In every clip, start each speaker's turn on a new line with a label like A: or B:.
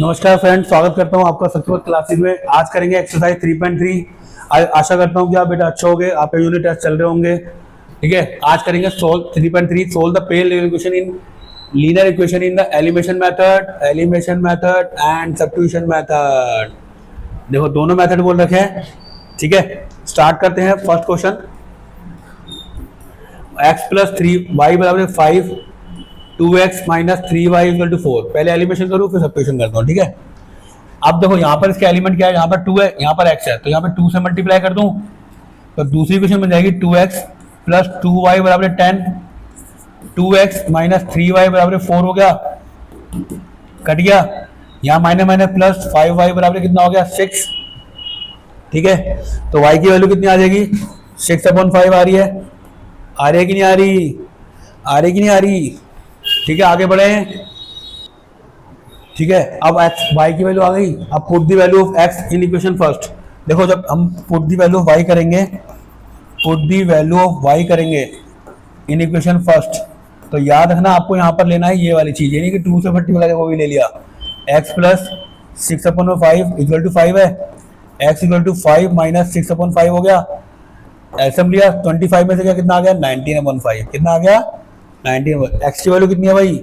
A: नमस्कार फ्रेंड्स, स्वागत करता हूं आपका सत्यव्रत क्लासेस में। आज करेंगे एक्सरसाइज 3.3। आशा करता हूं कि आप बेटा अच्छे होंगे, आपके यूनिट टेस्ट चल रहे होंगे। ठीक है, आज करेंगे solve 3.3 solve the pair equation in linear equation in the elimination method and substitution method. देखो दोनों मेथड बोल रखे हैं। ठीक है, स्टार्ट करते हैं। First question, x plus 3y बराबर 5 2x minus 3y equal to 4। पहले एलिमिनेशन करूँ फिर सब्स्टिट्यूशन करता हूँ। ठीक है, अब देखो यहाँ पर इसका एलिमेंट क्या है, यहाँ पर 2 है, यहाँ पर x है, तो यहाँ पर 2 से मल्टीप्लाई कर दूं तो दूसरी इक्वेशन बन जाएगी 2x प्लस 2y बराबर 10, 2x माइनस 3y बराबर 4 हो गया, कट गया। यहाँ माइनस माइनस प्लस 5y बराबर कितना हो गया 6। ठीक है, तो y की वैल्यू कितनी आ जाएगी 6/5 आ रही है। आ रही है कि नहीं आ रही, आ रही कि नहीं आ रही। ठीक है, आगे बढ़े। ठीक है, अब x y की वैल्यू आ गई। अब put the value of x in equation first. देखो जब हम put the value of y करेंगे, put the value of y करेंगे इन इक्वेशन फर्स्ट, तो याद रखना आपको यहाँ पर लेना है ये वाली चीज, ये नहीं कि 2 से मल्टीप्लाई वो भी ले लिया। x प्लस 6/5 इक्वल टू 5 है, x इक्वल टू 5 माइनस 6/5 हो गया। एल्सियम लिया, 25 में से क्या कितना आ गया 19/5। कितना आ गया 19। x की वैल्यू कितनी है भाई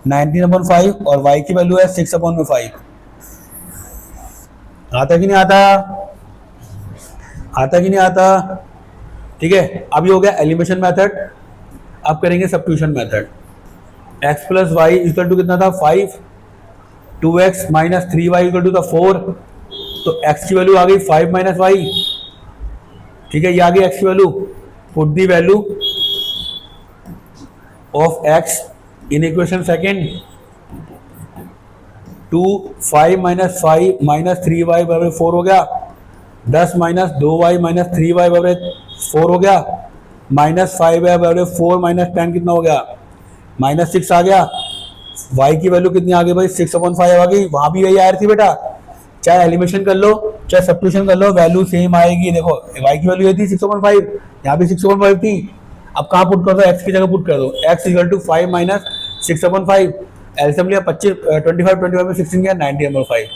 A: 19/5 और y की वैल्यू है 6/5। आता कि नहीं आता, आता कि नहीं आता। ठीक है, अब ये हो गया एलिमिनेशन मेथड। अब करेंगे substitution method. x plus y equal to कितना था 5, 2x minus 3y equal to था 4। तो x की वैल्यू आ गई 5 माइनस वाई। ठीक है, ये आ गई x की value. Put the value of x in equation second. 2 5 minus 5 minus 3y बराबर 4 हो गया। 10 माइनस 2y माइनस 3y बराबर 4 हो गया। माइनस 5y बराबर 4 माइनस 10 कितना हो गया माइनस 6 आ गया। y की वैल्यू कितनी आ गई भाई 6/5 आ गई। वहां भी यही आ रही थी बेटा, चाहे एलिमिनेशन कर लो चाहे सब्स्टिट्यूशन कर लो वैल्यू सेम आएगी। देखो y की वैल्यू ये थी 6/5, यहाँ भी 6/5 थी। अब कहाँ पुट कर दो, x की जगह पुट कर दो। x equal to 5 minus 6/5। एल्सियम लिया 25 25 में 16 गया 19/5।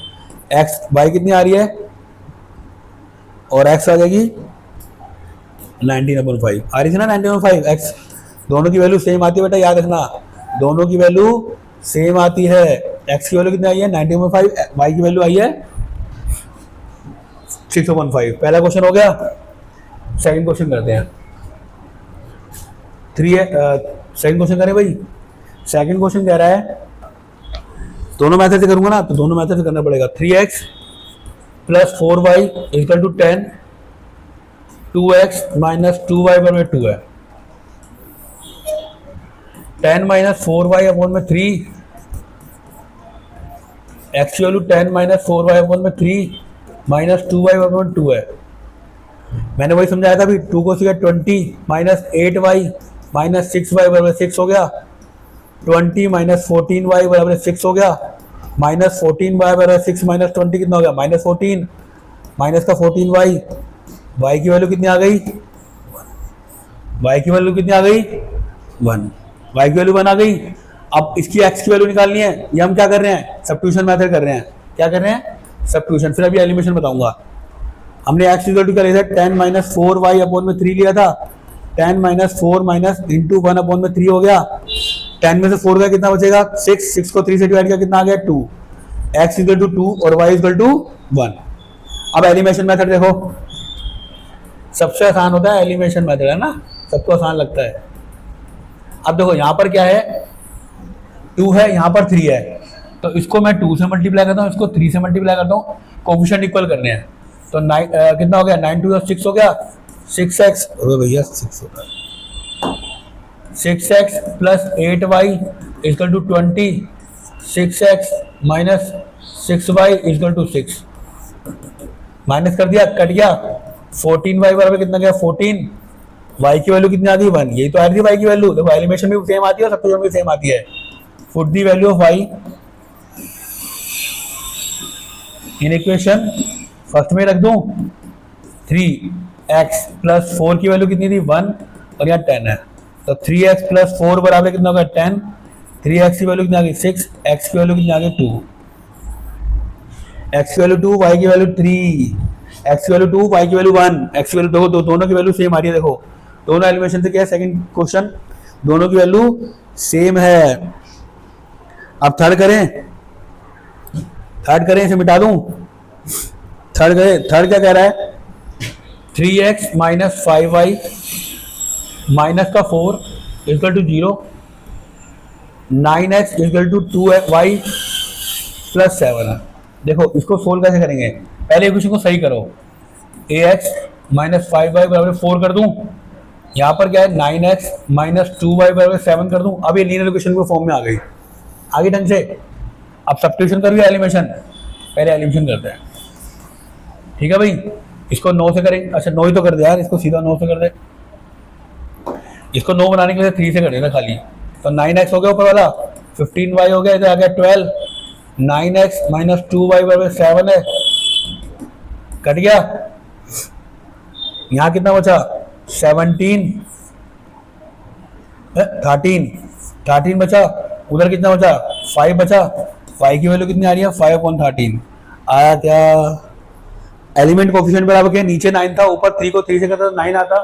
A: x y कितनी आ रही है और x आ जाएगी 19/5 आ रही थी ना 19/5। x दोनों की वैल्यू सेम आती है बेटा, याद रखना दोनों की वैल्यू सेम आती है। x की वैल्यू कितनी आई है 19/5, y की वैल्यू आई है 6/5। पहला क्वेश्चन हो गया। सेकंड क्वेश्चन करते हैं। सेकंड क्वेश्चन करें भाई। सेकंड क्वेश्चन कह रहा है, दोनों मेथड से करूंगा ना तो दोनों मेथड से करना पड़ेगा। 3x plus 4y equal to 10, 2x minus 2y बराबर 2 है। 10 माइनस 4y अपॉन में 3, x की वैल्यू 10 माइनस 4y अपॉन में 3 माइनस 2y अपॉन 2 है। मैंने वही समझाया था अभी, 2 को सीखा 20 माइनस 8y माइनस 6y बराबर 6 हो गया। 20 माइनस 14y बराबर 6 हो गया। माइनस 14y बराबर 6 माइनस 20 कितना हो गया माइनस 14, माइनस का 14y। y की वैल्यू कितनी आ गई, y की वैल्यू कितनी आ गई 1। y की वैल्यू 1 आ गई। अब इसकी x की वैल्यू निकालनी है। ये हम क्या कर रहे हैं सब्स्टिट्यूशन मेथड कर रहे हैं। क्या कर रहे हैं सब्स्टिट्यूशन, फिर अभी एलिमिनेशन बताऊंगा। हमने x इक्वल टू क्या लिया था 10 माइनस 4y अपॉन में 3 लिया था। 10 माइनस 4 माइनस इंटू 1 अपॉन में 3 हो गया। 10 में से 4 का कितना बचेगा 6 को 3 से डिवाइड किया कितना आ गया 2। x इक्वल टू 2 और y इक्वल टू 1। अब एलिमिनेशन मेथड देखो, सबसे आसान होता है एलिमिनेशन मेथड, है ना, सबको आसान लगता है। अब देखो यहाँ पर क्या है 2 है, यहाँ पर 3 है, तो इसको मैं 2 से मल्टीप्लाई करता हूँ, इसको 3 से मल्टीप्लाई करता हूँ, कोफिशिएंट इक्वल करने हैं। तो 9 कितना हो गया 9 2 6 हो गया। 6x हो भैया 6 हो गया। 6x plus 8y equal to 20। 6x minus 6y equal to 6। Minus कर दिया, कट गया। 14y बराबर कितना गया 14। y की वैल्यू कितनी आ गई 1। यही तो आ रही थी y की वैल्यू। देखो एलिमिनेशन भी सेम आती है और सब्स्टिट्यूशन भी सेम आती है। Put the value of y in equation first में रख दूं। 3x प्लस 4 की वैल्यू कितनी थी 1 और यहाँ 10 है, तो 3x प्लस 4 बराबर कितना होगा 10। 3x की वैल्यू कितनी आ गई 6, x की वैल्यू कितनी आ गई 2। एक्स की वैल्यू 2, वाई की वैल्यू 3, एक्स की वैल्यू 2, वाई की वैल्यू 1, एक्स की वैल्यू देखो दोनों की वैल्यू सेम आ रही है। देखो दोनों एलिमिनेशन से क्या है, सेकंड क्वेश्चन दोनों की वैल्यू सेम है। अब थर्ड करें, इसे मिटा दूं। थर्ड क्या कह रहा है, 3x माइनस 5y माइनस का 4 equal to 0, 9x equal to 2y plus 7 है। देखो इसको सोल्व कैसे करेंगे, पहले इक्वेशन को सही करो। ax माइनस 5y बराबर 4 कर दूं, यहाँ पर क्या है 9x माइनस 2y बराबर 7 कर दूं। अब ये लीनियर इक्वेशन के फॉर्म में आ गई, आगे ढंग से। अब सब्स्टिट्यूशन कर भी एलिमिनेशन, पहले एलिमिनेशन करते हैं, ठीक है भाई। इसको 9 से करेंगे, अच्छा 9 ही तो कर दे यार, इसको सीधा 9 से कर दे। इसको 9 बनाने के लिए 3 से कर देना खाली, तो 9x हो गया ऊपर वाला, 15y हो गया, इधर आ गया 12, 9x माइनस 2y बराबर 7 है, कट गया। यहाँ कितना बचा 17, 13 बचा, उधर कितना बचा 5 बचा। y की वैल्यू कितनी आ रही है 5/13 आया क्या। एलिमेंट कोफिशिएंट बराबर क्या, नीचे 9 था, ऊपर 3 को 3 से करता तो 9 आता,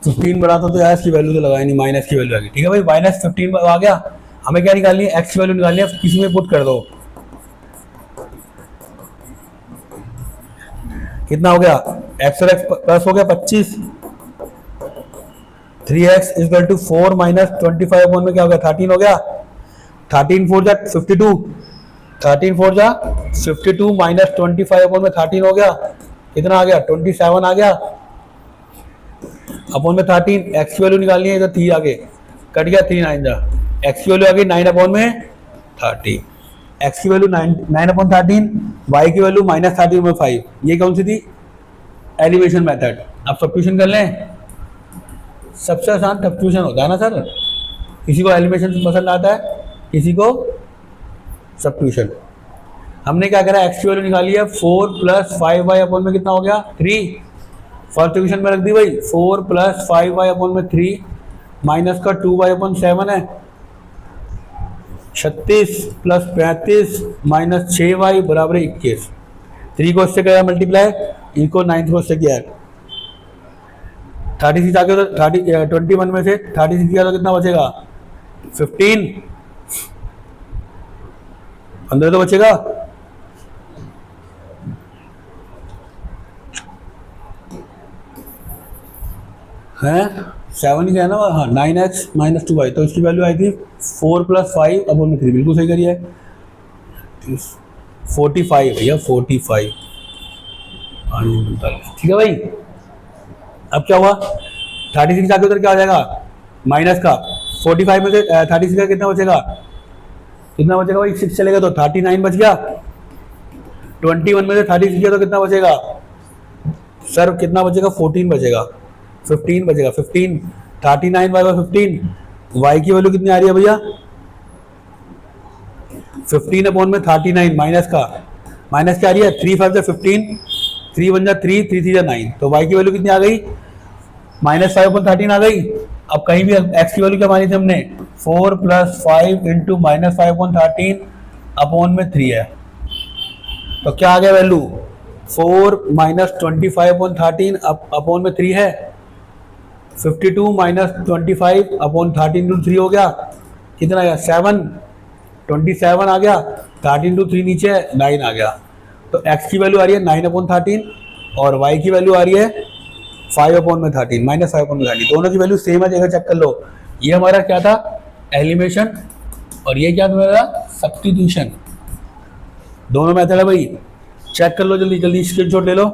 A: 15 बढ़ाता तो यार इसकी वैल्यू तो लगाई नहीं, माइनस की वैल्यू आ गई, ठीक है भाई। माइनस 15 आ गया, हमें क्या निकालनी है, एक्स की वैल्यू निकालनी है, किसी में पुट कर दो। कितना हो गया, एक्स और एक्स प्लस हो गया 25, 3x इक्वल टू 4 माइनस 25 में क्या हो गया 13 हो गया, 13 4 जा 52, 13 4 जा 52 माइनस 25 में 13 हो गया, कितना आ गया 27 आ गया, अपॉन में 13। एक्स की वैल्यू निकालनी है, इधर 3 आगे कट गया, 3 9 जा, एक्स की वैल्यू आ गई 9 अपॉन में 30, एक्स की वैल्यू 9 अपॉन 13, वाई की वैल्यू माइनस 30 में 5। ये कौन सी थी, एलिमिनेशन मेथड। अब सब्स्टिट्यूशन कर लें, सबसे आसान सब्स्टिट्यूशन होता है ना सर, किसी को एलिमिनेशन पसंद आता है, किसी को सब्स्टिट्यूशन। हमने क्या करा, एक्स की वैल्यू निकाली है 4 प्लस 5y अपॉन में कितना हो गया 3, फर्स्ट इक्वेशन में रख दी भाई, 4 प्लस 5y अपॉन में 3 माइनस का 2y अपॉन 7 है, 36 प्लस 35 माइनस 6y बराबर 21। 3 को इससे किया मल्टीप्लाई, इनको 9 को इससे किया, 36 आगे तो 21 में से 36 किया तो कितना बचेगा 15, 15 तो बचेगा। है 7 ही क्या ना, हाँ 9x माइनस 2y, तो इसकी वैल्यू आई थी 4 प्लस 5 अपॉन में 3, बिल्कुल सही करिए, 45 भैया 45, ठीक है भाई। अब क्या हुआ 36 आगे उधर क्या आ जाएगा माइनस का, 45 में से 36 का कितना बचेगा भाई 6 चलेगा तो 39 बच गया, 21 में से 36 किया तो कितना बचेगा सर, कितना बचेगा 14 बचेगा, 15 बचेगा, 15 39 बाय 15, y की वैल्यू कितनी आ रही है भैया 15 अपॉन में 39 माइनस का, माइनस क्या आ रही है 3 5 जा 15, 3 1 जा 3, 3 3 जा 9, तो y की वैल्यू कितनी आ गई -5 अपॉन 13 आ गई। अब कहीं भी x की वैल्यू क्या मानी थी हमने 4 प्लस 5 इंटू -5 अपॉन 13 अपॉन में 3 है, तो क्या आ गया वैल्यू 4 माइनस 25 अपॉन 13 अपॉन में 3 है, 52 माइनस 25 अपॉन 13 टू 3 हो गया, कितना आया 7, 27 आ गया, 13 टू 3 नीचे 9 आ गया, तो x की वैल्यू आ रही है 9 अपॉन 13 और y की वैल्यू आ रही है 5 अपॉन में 13, -5 अपॉन में 13, दोनों की वैल्यू सेम है, जगह चेक कर लो। ये हमारा क्या था एलिमिनेशन और ये क्या था सब्स्टिट्यूशन, दोनों मेथड है भाई, चेक कर लो जल्दी जल्दी, स्क्रीनशॉट ले लो,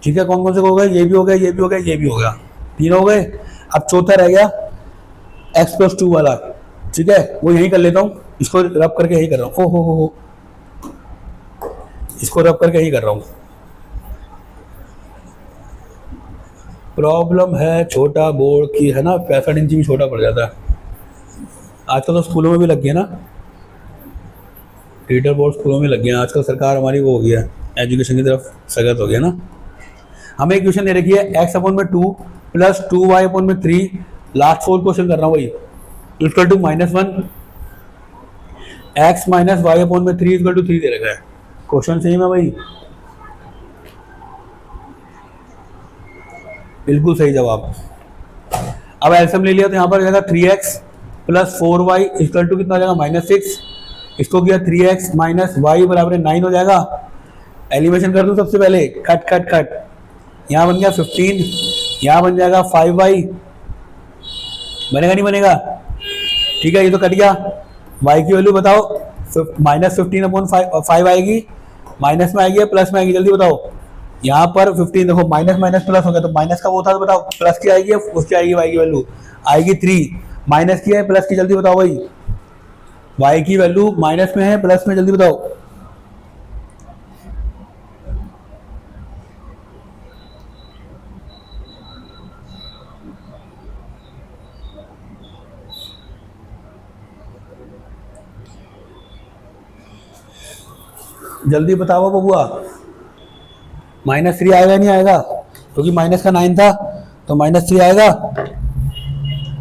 A: ठीक है। कौन कौन से हो गए, ये भी हो गया, ये भी हो गया, ये भी हो गया, 3 हो गए। अब चौथा रह गया x+2 वाला, ठीक है, वो यही कर लेता हूँ, इसको रब करके यही कर रहा हूँ, ओ हो इसको रब करके यही कर रहा हूँ। प्रॉब्लम है छोटा बोर्ड की है ना, 65 इंच भी छोटा पड़ जाता है, आजकल तो स्कूलों में भी लग गया ना, रीडर बोर्ड स्कूलों में लग गए हैं आजकल, सरकार हमारी वो हो गया एजुकेशन की तरफ सगत हो गया ना। हमें एक क्वेश्चन दे रखी है x अपॉन में 2 प्लस 2y अपॉन में 3, लास्ट 4 क्वेश्चन कर रहा हूँ भाई, equal to -1, x minus y upon में 3 इक्वल टू 3 दे रखा है। क्वेश्चन सेम है भाई, बिल्कुल सही जवाब। अब एल्सियम ले लिया तो यहाँ पर जाएगा 3x plus 4y equal to कितना हो जाएगा -6। इसको किया 3x माइनस वाई बराबर 9 हो जाएगा। एलिमिनेशन कर दूं सबसे पहले, कट कट कट, यहाँ बन गया 15, यहाँ बन जाएगा 5y, बनेगा नहीं बनेगा? ठीक है, ये तो कट गया। y की वैल्यू बताओ, -15 अपॉन 5 आएगी, माइनस में आएगी या प्लस में आएगी, जल्दी बताओ। यहाँ पर 15 देखो, माइनस माइनस प्लस हो गया, तो माइनस का वो था तो बताओ प्लस की आएगी या उसकी आएगी? y की वैल्यू आएगी 3, माइनस की है प्लस की, जल्दी बताओ भाई। y की वैल्यू माइनस में है प्लस में, जल्दी बताओ। जल्दी बताओ बबुआ, -3 आएगा नहीं आएगा? क्योंकि माइनस का 9 था तो -3 आएगा।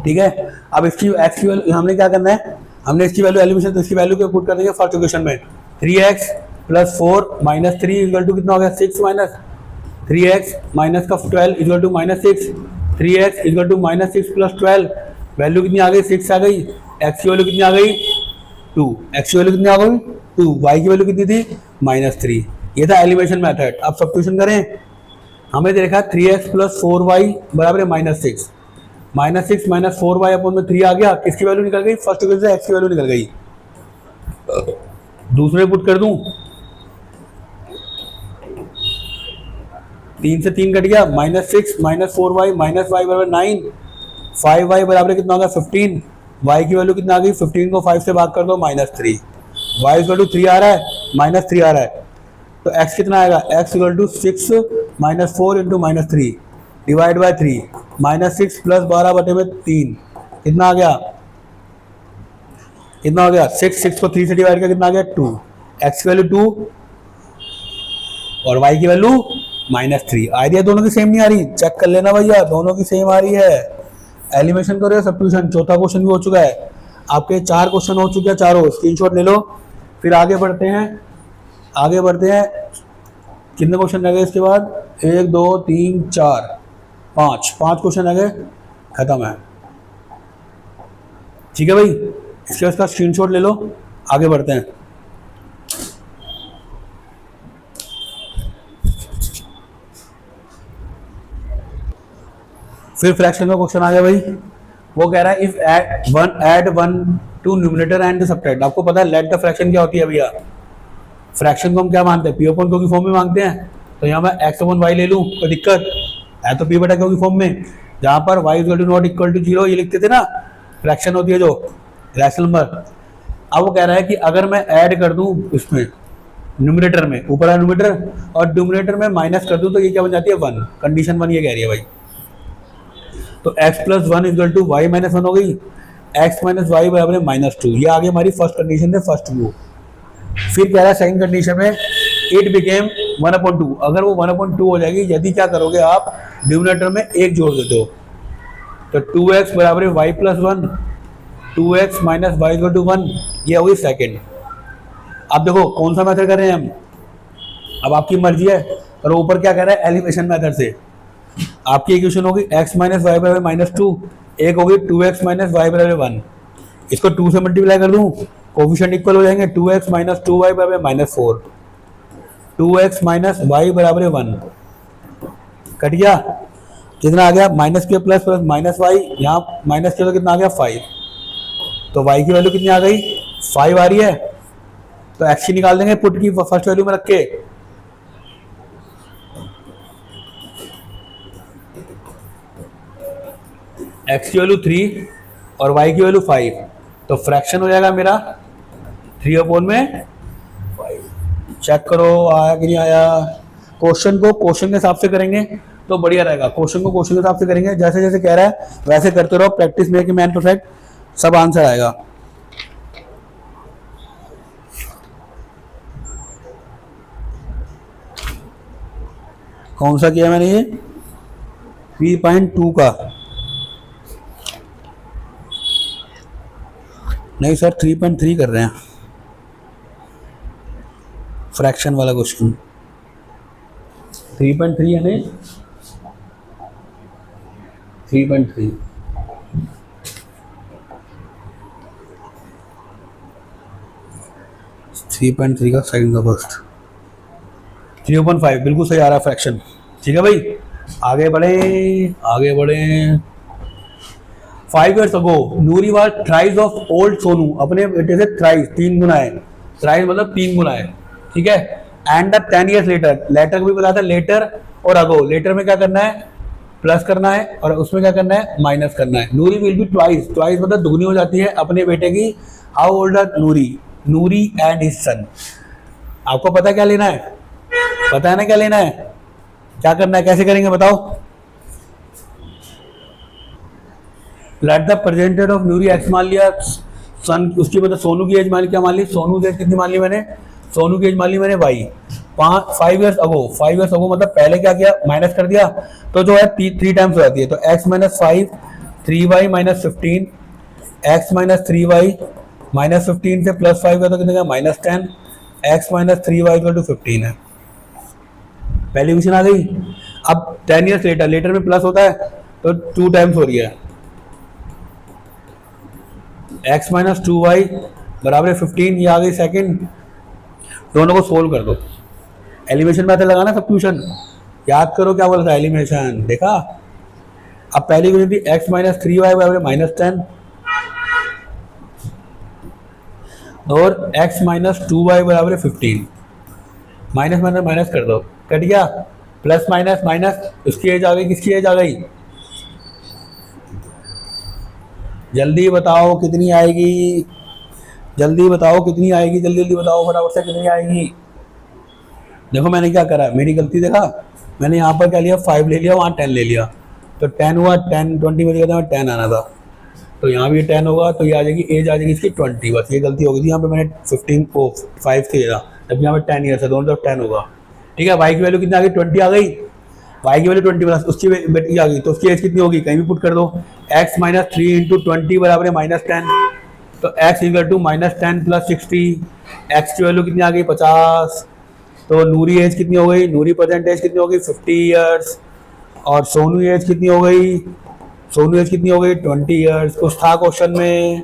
A: ठीक है, अब इसकी x की वैल्यू हमने क्या करना है, हमने इसकी वैल्यू एलिमिनेशन, तो इसकी वैल्यू को पुट कर देंगे फर्स्ट इक्वेशन में। 3x plus 4 minus 3 equal to कितना हो गया? 6 माइनस 3x माइनस का 12 equal to -6, 3x equal to -6 plus 12, value कितनी आ गई? 6 आ गई। x की वैल्यू कितनी आ गई? 2। x की वैल्यू कितनी आ गई? 2। y की वैल्यू कितनी थी? -3। ये था एलिमिनेशन मेथड। अब सब्स्टिट्यूशन करें, हमें देखा 3x प्लस 4y बराबर है -6, -6 माइनस 4y अपॉन में 3 आ गया। किसकी वैल्यू निकल गई? फर्स्ट इक्वेशन से x की वैल्यू निकल गई। दूसरे पुट कर दूं, 3 से 3 कट गया, -6 माइनस 4y माइनस y बराबर 9, 5y बराबर कितना होगा? 15। y की वैल्यू कितना आ गई? 15 को 5 से भाग कर दो, -3। y इक्वल टू 3 आ रहा है, -3 आ रहा है, तो x कितना आएगा? x equal to 6 minus 4 into -3 divide by 3, -6 plus 12 बटे में 3, कितना आ गया? कितना हो गया? 6 को 3 से डिवाइड किया, कितना आ गया? 2। x की वैल्यू 2 और y की वैल्यू -3 आ रही है। दोनों की सेम नहीं आ रही, चेक कर लेना भैया, दोनों की सेम आ रही है। एलिमिनेशन करो, सब्स्टिट्यूशन। चौथा क्वेश्चन भी हो चुका है, आपके 4 क्वेश्चन हो चुके हैं, चारों स्क्रीनशॉट ले लो। फिर आगे बढ़ते हैं, आगे बढ़ते हैं। कितने क्वेश्चन रह गए इसके बाद? 1 2 3 4 5 क्वेश्चन रह गए, खत्म है। ठीक है भाई, इसके बाद इसका स्क्रीनशॉट ले लो, आगे बढ़ते हैं। फिर फ्रैक्शन का क्वेश्चन आ गया भाई, वो कह रहा है if add one two numerator and subtract. आपको पता है लेट द फ्रैक्शन क्या होती है भैया? फ्रैक्शन को हम क्या मानते हैं? पी अपॉन क्यू की फॉर्म में मांगते हैं। तो यहाँ मैं एक्स अपॉन वाई ले लूँ, कोई दिक्कत है? तो पी बटा क्यू की फॉर्म में, जहाँ पर y equal to not equal to 0 ये लिखते थे ना, फ्रैक्शन होती है जो रैशनल नंबर। अब वो कह रहा है कि अगर मैं ऐड कर दूं इसमें न्यूमरेटर में, ऊपर है न्यूमरेटर, और न्यूमरेटर में माइनस कर दूं तो ये क्या बन जाती है? 1। कंडीशन 1 ये कह रही है भाई। तो x plus 1 equal to y minus 1 हो गई, x माइनस वाई बराबर है -2। ये आगे हमारी फर्स्ट कंडीशन है, फर्स्ट व्यू। फिर कह रहा है सेकंड कंडीशन में इट बिकेम 1/2। अगर वो 1/2 हो जाएगी यदि क्या करोगे आप? न्यूमरेटर में 1 जोड़ देते हो, तो 2x बराबर है y plus 1, 2x minus y equal to 1, ये होगी सेकेंड। अब देखो कौन सा मेथड कर रहे हैं हम, अब आपकी मर्जी है। और ऊपर क्या कह रहा है? एलिमिनेशन मेथड से। आपकी इक्वेशन होगी x माइनस वाई बराबर -2, एक होगी 2x माइनस वाई बराबर 1। इसको 2 से मल्टीप्लाई कर दूं, कोफिशिएंट इक्वल हो जाएंगे, 2x माइनस 2y बराबर -4, 2x माइनस वाई बराबर 1, कट गया, कितना आ गया? माइनस के प्लस प्लस माइनस वाई, यहाँ माइनस के तो कितना आ गया? 5। तो y की वैल्यू कितनी आ गई? 5 आ रही है। तो x की निकाल देंगे पुट की फर्स्ट वैल्यू में रख के, x की वैल्यू 3 और y की वैल्यू 5। तो फ्रैक्शन हो जाएगा मेरा 3/5। चेक करो आया कि नहीं आया। क्वेश्चन को क्वेश्चन के हिसाब से करेंगे तो बढ़िया रहेगा। क्वेश्चन को क्वेश्चन के हिसाब से करेंगे, जैसे जैसे कह रहा है वैसे करते रहो। प्रैक्टिस मेक मैन परफेक्ट, सब आंसर आएगा। कौन सा किया मैंने? ये 3.2 का नहीं सर, 3.3 कर रहे हैं। फ्रैक्शन वाला क्वेश्चन 3.3 है नहीं 3.3 3.3 का सेकंड का फर्स्ट 3.5 बिल्कुल सही आ रहा है फ्रैक्शन। ठीक है भाई, आगे बढ़े आगे बढ़े। 5 years ago Noori was thrice of old Sonu, अपने बेटे से थ्राइस 3 गुना है, थ्राइस मतलब 3 गुना है। ठीक है, and the 10 years later, later को भी बताया था लेटर और अगो, लेटर में क्या करना है प्लस करना है और उसमें क्या करना है माइनस करना है। Noori will be twice, twice मतलब दुगनी हो जाती है अपने बेटे की। How old are Noori, Noori and his son. आपको पता क्या लेना है, पता है ना क्या लेना है, क्या करना है, कैसे करेंगे बताओ। Let the presented of Noori x मान लिया, सन उसकी मतलब सोनू की एज मान ली, क्या मान ली सोनू की एज कितनी मान ली मैंने, सोनू की एज मान ली मैंने वाई। 5 years अगो, 5 years अगो मतलब पहले क्या किया माइनस कर दिया, तो जो है 3 टाइम्स हो जाती है, तो x minus 5 3y minus 15, x minus 3y minus 15 से प्लस 5 का तो कितने का minus 10, x minus 3y equal to 15 है। पहली क्वेश्चन आ गई। अब 10 years लेटर, लेटर में प्लस होता है तो 2 टाइम्स हो रही है, x माइनस 2y बराबर है 15, ये आ गई सेकंड। दोनों को सोल्व कर दो, एलिमिनेशन मेथड लगाना सब ट्यूशन, याद करो क्या बोला था एलिमिनेशन, देखा। अब पहली क्वेश्चन थी x माइनस 3y बराबर माइनस 10 और x माइनस 2y बराबर 15, माइनस माइनस माइनस कर दो, कट गया, प्लस माइनस माइनस, उसकी एज आ गई, किसकी एज आ गई, जल्दी बताओ कितनी आएगी, जल्दी बताओ कितनी आएगी, जल्दी जल्दी बताओ फटाफट से कितनी आएगी। देखो मैंने क्या करा, मेरी गलती देखा, मैंने यहाँ पर क्या लिया 5 ले लिया, वहाँ 10 ले लिया, तो 10 हुआ, 10 20 में जगह 10 आना था, तो यहाँ भी 10 होगा, तो ये आ जाएगी एज आ जाएगी इसकी 20, बस ये गलती हो गई थी, यहाँ पे मैंने 15 को 5 से लिया, जब यहाँ पे 10 ईयर है, दोनों तरफ 10 होगा। ठीक है, वाई की वैल्यू कितनी आ गई 20 आ गई, वाई की वैल्यू 20 प्लस उसकी बेटी आ गई, तो उसकी एज कितनी होगी कहीं भी पुट कर दो, x माइनस 3 इंटू 20 बराबर है माइनस 10, तो x equal to minus 10 plus 60, x की वैल्यू कितनी आ गई 50, तो नूरी एज कितनी हो गई, नूरी परसेंटेज कितनी हो गई 50 ईयर्स, और सोनू एज कितनी हो गई, सोनू एज कितनी हो गई 20 ईयर्स। कुछ था क्वेश्चन में,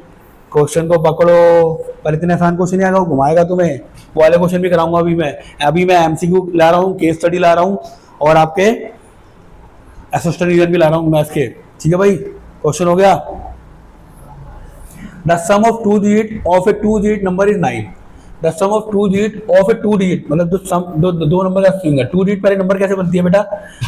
A: क्वेश्चन को पकड़ो, पर इतने आसान क्वेश्चन नहीं आएगा, वो घुमाएगा तुम्हें, वो वाले क्वेश्चन भी कराऊंगा अभी मैं एमसीक्यू ला रहा हूँ, केस स्टडी ला रहा हूँ, और आपके असिस्टेंट रीजन भी ला रहा हूँ मैथ्स के। ठीक है भाई, क्वेश्चन हो गया। The sum of 2 digit of a 2 digit number is 9। The sum of 2 digit of a 2 digit मतलब दो नंबर का सम है। 2 डिजिट पहले नंबर कैसे बनती है बेटा,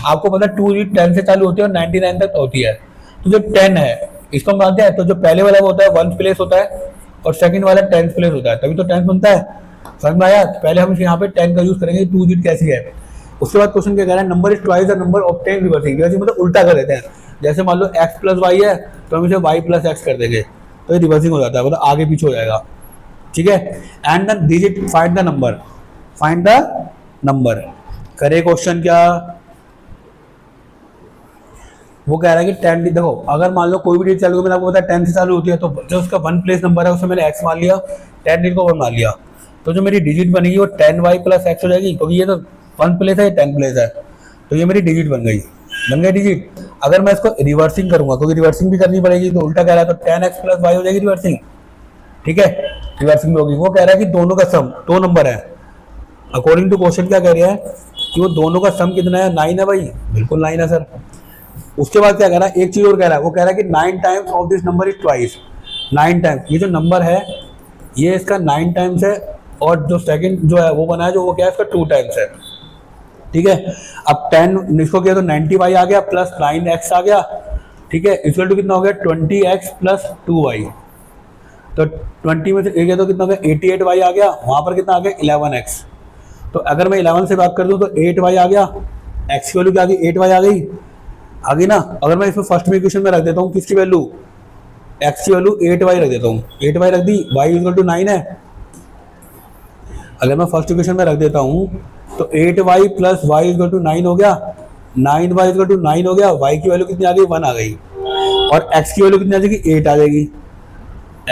A: आपको पता है 2 डिजिट 10 से चालू होती है और 99 तक होती है, तो जो 10 है इसको हम मानते हैं, तो जो पहले वाला वो होता है 1th प्लेस होता है और सेकंड वाला 10th प्लेस होता है, तभी तो 10 बनता है। समझ में आया, पहले हम यहाँ पे 10 का यूज करेंगे, 2 डिजिट कैसी है। उसके बाद क्वेश्चन क्या कह रहा है, number is twice the number of 10 reversing, मतलब उल्टा कर देते हैं, जैसे मान लो x प्लस वाई है तो हम इसे y प्लस एक्स कर देंगे, तो ये रिवर्सिंग हो जाता है, मतलब आगे पीछे हो जाएगा। ठीक है, and the digit find the number, find the number करे क्वेश्चन क्या, वो कह रहा है कि 10 देखो, अगर मान लो कोई भी डिजिट चालू, मैंने आपको बताया 10 से चालू होती है, तो जो उसका 1 प्लेस नंबर है उसमें मैंने x मान लिया, 10 डिजिट को 1 मान लिया, तो जो मेरी डिजिट बनेगी वो 10y प्लस एक्स हो जाएगी, क्योंकि ये तो 1 प्लेस है, 10 प्लेस है, तो ये मेरी डिजिट बन गई डिजिट। अगर मैं इसको रिवर्सिंग करूंगा, क्योंकि रिवर्सिंग भी करनी पड़ेगी, तो उल्टा कह रहा है, तो 10x प्लस वाई हो जाएगी रिवर्सिंग। ठीक है, रिवर्सिंग में होगी। वो कह रहा है कि दोनों का सम 2 नंबर है, अकॉर्डिंग टू क्वेश्चन क्या कह रहा है कि वो दोनों का सम कितना है, 9 है भाई, बिल्कुल 9 है सर। उसके बाद क्या कह रहा है, एक चीज और कह रहा है, वो कह रहा है कि 9 times of this number is twice, 9 times, ये जो नंबर है ये इसका 9 टाइम्स है, और जो सेकंड जो है वो बना है, जो वो क्या है इसका 2 टाइम्स है। ठीक है, अब 10 इसको किया तो 90y आ गया प्लस 9x आ गया। ठीक है, इक्वल टू कितना हो गया 20x प्लस 2y, तो 20 में से एक है तो कितना हो गया 88y आ गया, वहां पर कितना आ गया 11x, तो अगर मैं 11 से बात कर दूं तो 8y आ गया, x की वैल्यू क्या आ गई 8y आ गई ना। अगर मैं इसमें फर्स्ट में इक्वेशन में रख देता हूँ किसकी वैल्यू, x की वैल्यू 8y रख देता हूँ, 8y रख दी, y इक्वल टू 9 है। अगर मैं फर्स्ट इक्वेशन में रख देता हूँ तो 8y plus y equal to 9 हो गया, 9y इक्वल टू 9 हो गया, y की वैल्यू कितनी आ गई 1 आ गई, और x की वैल्यू कितनी आ जाएगी 8 आ जाएगी,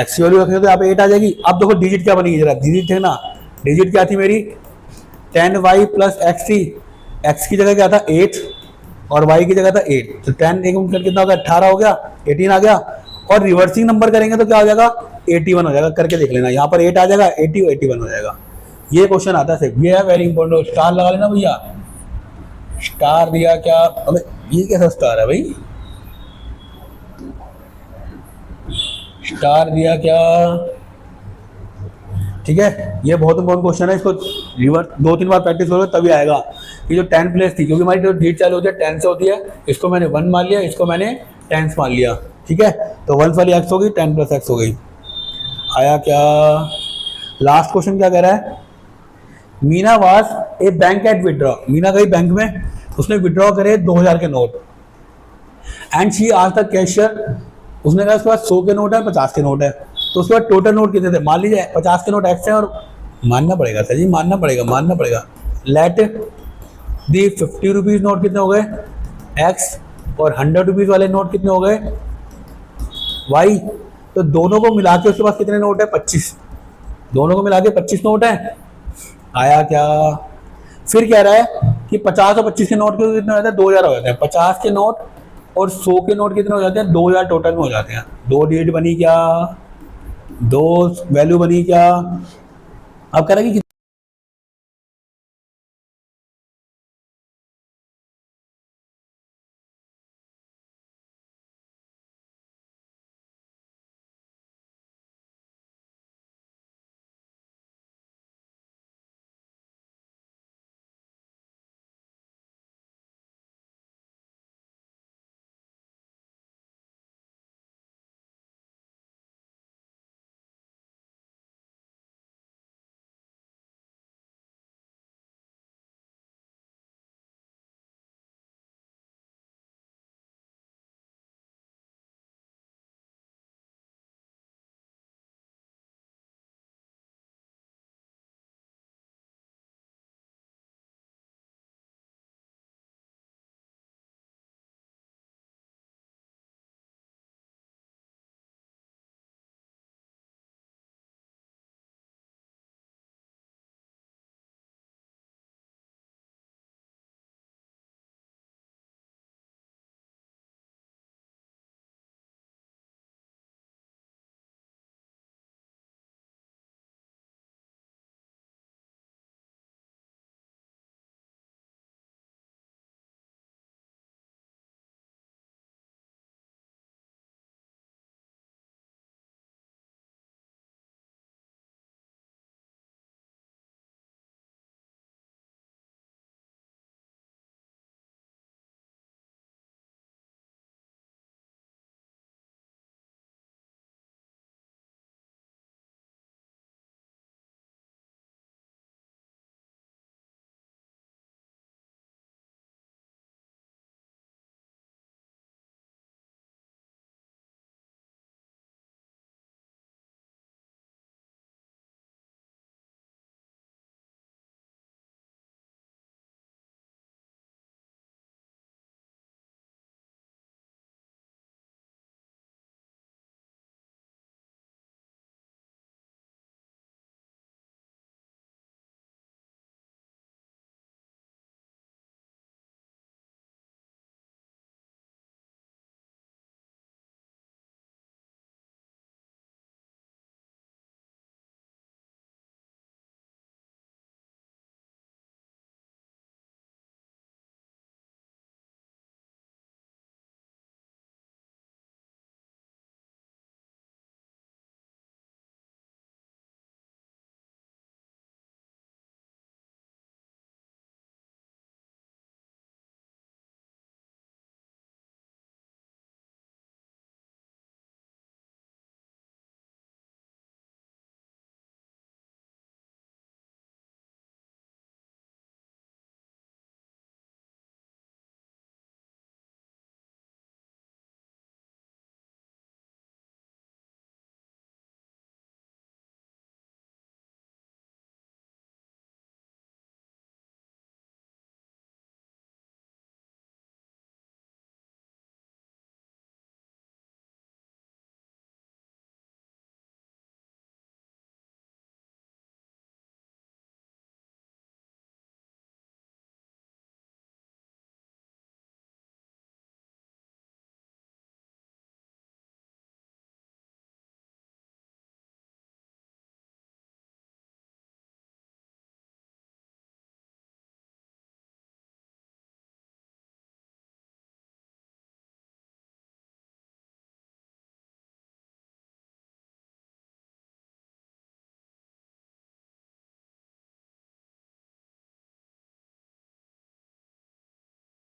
A: x की वैल्यू रखेंगे तो यहाँ पे 8 आ जाएगी। अब देखो डिजिट क्या बनेगी, जरा डिजिट है ना, डिजिट क्या थी मेरी 10y प्लस एक्स थी, एक्स की जगह क्या था 8 और y की जगह था 8, तो 10 एक मिनट कितना हो गया 18 हो गया, 18 आ गया। और रिवर्सिंग नंबर करेंगे तो क्या हो जाएगा 81 हो जाएगा, करके देख लेना, यहाँ पर 8 आ जाएगा, 80 81 हो जाएगा। ये क्वेश्चन आता है सिर्फ, ये है वेरी इंपॉर्टेंट। स्टार लगा लेना भैया, स्टार दिया क्या, अबे ये कैसा स्टार है भाई, स्टार दिया क्या, ठीक है। ये बहुत इंपॉर्टेंट क्वेश्चन है, इसको रिवर्स 2-3 बार प्रैक्टिस करोगे तभी आएगा। ये जो 10 प्लेस थी, क्योंकि हमारी जो डीट चालू होती है 10 से होती है, इसको मैंने 1 मान लिया, इसको मैंने 10 मान लिया, ठीक है। तो 1 वाली एक्स हो गई, 10 प्लस एक्स हो गई। आया क्या, लास्ट क्वेश्चन क्या कह रहा है, Meena was a bank at withdraw, Meena गई बैंक में, उसने विड्रॉ करे 2000 के नोट, एंड शी आज तक कैशियर, उसने कहा उसके पास 100 के नोट है, 50 के नोट है, तो उसके बाद टोटल नोट कितने थे, मान लीजिए 50 के नोट एक्स है, और मानना पड़ेगा सर जी, मानना पड़ेगा। लेट दी 50 रुपीज़ नोट कितने हो गए एक्स, और 100 रुपीज़ वाले नोट कितने हो गए वाई। तो दोनों को मिला के उसके पास कितने नोट है 25, दोनों को मिला के 25 नोट है। आया क्या, फिर कह रहा है कि 50 और 25 के नोट के कितने हो जाते हैं 2000 हो जाते हैं, 50 के नोट और 100 के नोट कितने हो जाते हैं 2000 टोटल में हो जाते हैं। 2 डिजिट बनी क्या, 2 वैल्यू बनी क्या। अब कह रहा है कि